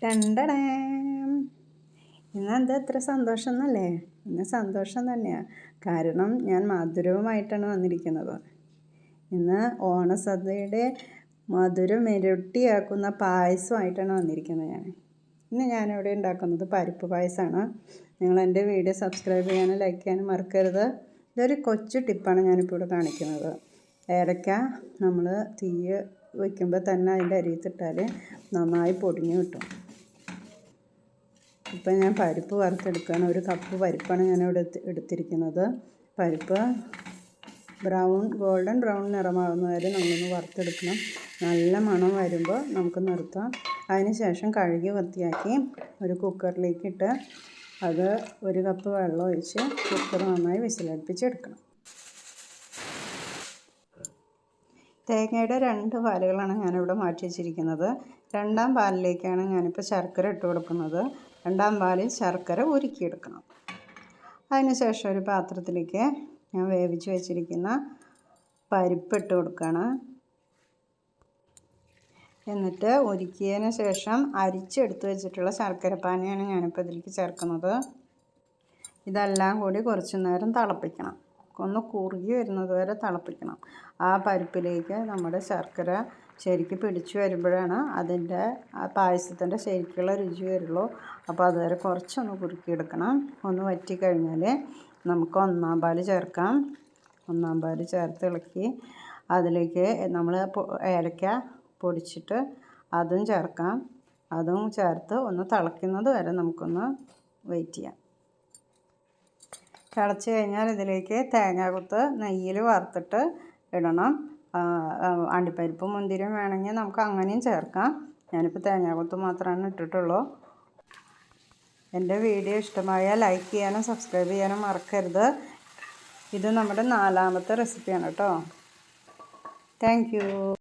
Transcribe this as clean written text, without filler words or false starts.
ടണ്ടടേം. ഇന്നെന്താ ഇത്ര സന്തോഷം എന്നല്ലേ? ഇന്ന് സന്തോഷം തന്നെയാണ്. കാരണം ഞാൻ മധുരവുമായിട്ടാണ് വന്നിരിക്കുന്നത്. ഇന്ന് ഓണസദ്യയുടെ മധുരം ഇരട്ടിയാക്കുന്ന പായസമായിട്ടാണ് വന്നിരിക്കുന്നത്. ഇന്ന് ഞാനിവിടെ ഉണ്ടാക്കുന്നത് പരിപ്പ് പായസമാണ്. നിങ്ങൾ എൻ്റെ വീഡിയോ സബ്സ്ക്രൈബ് ചെയ്യാനും ലൈക്ക് ചെയ്യാനും മറക്കരുത്. ഇതൊരു കൊച്ചു ടിപ്പാണ് ഞാനിപ്പോൾ ഇവിടെ കാണിക്കുന്നത്. ഏലക്ക നമ്മൾ തീ വയ്ക്കുമ്പോൾ തന്നെ അതിൻ്റെ അരിയത്തിട്ടാൽ നന്നായി പൊടിഞ്ഞ് കിട്ടും. ഇപ്പം ഞാൻ പരിപ്പ് വറുത്തെടുക്കുകയാണ്. 1 കപ്പ് പരിപ്പാണ് ഞാനിവിടെ എടുത്തിരിക്കുന്നത്. പരിപ്പ് ഗോൾഡൻ ബ്രൗൺ നിറമാകുന്ന വരെ നമ്മളൊന്ന് വറുത്തെടുക്കണം. നല്ല മണം വരുമ്പോൾ നമുക്ക് നിർത്താം. അതിന് ശേഷം കഴുകി വൃത്തിയാക്കി ഒരു കുക്കറിലേക്ക് ഇട്ട് അത് 1 കപ്പ് വെള്ളം ഒഴിച്ച് കുക്കർ നന്നായി വിസിലടുപ്പിച്ചെടുക്കണം. തേങ്ങയുടെ 2 പാലുകളാണ് ഞാനിവിടെ മാറ്റി വെച്ചിരിക്കുന്നത്. 2ാം പാലിലേക്കാണ് ഞാനിപ്പോൾ ശർക്കര ഇട്ട് കൊടുക്കുന്നത്. 2ാം പാലിൽ ശർക്കര ഉരുക്കിയെടുക്കണം. അതിന് ശേഷം ഒരു പാത്രത്തിലേക്ക് ഞാൻ വേവിച്ച് വെച്ചിരിക്കുന്ന പരിപ്പ് ഇട്ട് കൊടുക്കുകയാണ്. എന്നിട്ട് ഉരുക്കിയതിന് ശേഷം അരിച്ചെടുത്ത് വെച്ചിട്ടുള്ള ശർക്കര പാനിയാണ് ഞാനിപ്പോൾ ഇതിലേക്ക് ചേർക്കുന്നത്. ഇതെല്ലാം കൂടി കുറച്ച് നേരം തിളപ്പിക്കണം. ഒന്ന് കുറുകി വരുന്നത് വരെ തിളപ്പിക്കണം. ആ പരിപ്പിലേക്ക് നമ്മുടെ ശർക്കര ശരിക്കും പിടിച്ചു വരുമ്പോഴാണ് അതിൻ്റെ ആ പായസത്തിൻ്റെ ശരിക്കുള്ള രുചി വരുള്ളൂ. അപ്പോൾ അതുവരെ കുറച്ചൊന്ന് കുറുക്കിയെടുക്കണം. ഒന്ന് വറ്റിക്കഴിഞ്ഞാൽ നമുക്ക് 1ാം പാൽ ചേർക്കാം. 1ാം പാൽ ചേർത്ത് ഇളക്കി അതിലേക്ക് നമ്മൾ ഏലക്ക പൊടിച്ചിട്ട് അതും ചേർക്കാം. അതും ചേർത്ത് ഒന്ന് തിളയ്ക്കുന്നത് വരെ നമുക്കൊന്ന് വെയിറ്റ് ചെയ്യാം. തിളച്ച് കഴിഞ്ഞാൽ ഇതിലേക്ക് തേങ്ങാക്കൊത്ത് നെയ്യിൽ വറുത്തിട്ട് ഇടണം. അണ്ടിപ്പരിപ്പും മുന്തിരിയും വേണമെങ്കിൽ നമുക്ക് അങ്ങനെയും ചേർക്കാം. ഞാനിപ്പോൾ തേങ്ങാക്കൊത്ത് മാത്രമാണ് ഇട്ടിട്ടുള്ളൂ. എൻ്റെ വീഡിയോ ഇഷ്ടമായാൽ ലൈക്ക് ചെയ്യാനും സബ്സ്ക്രൈബ് ചെയ്യാനും മറക്കരുത്. ഇത് നമ്മുടെ 4ാമത്തെ റെസിപ്പിയാണ് കേട്ടോ. Thank you.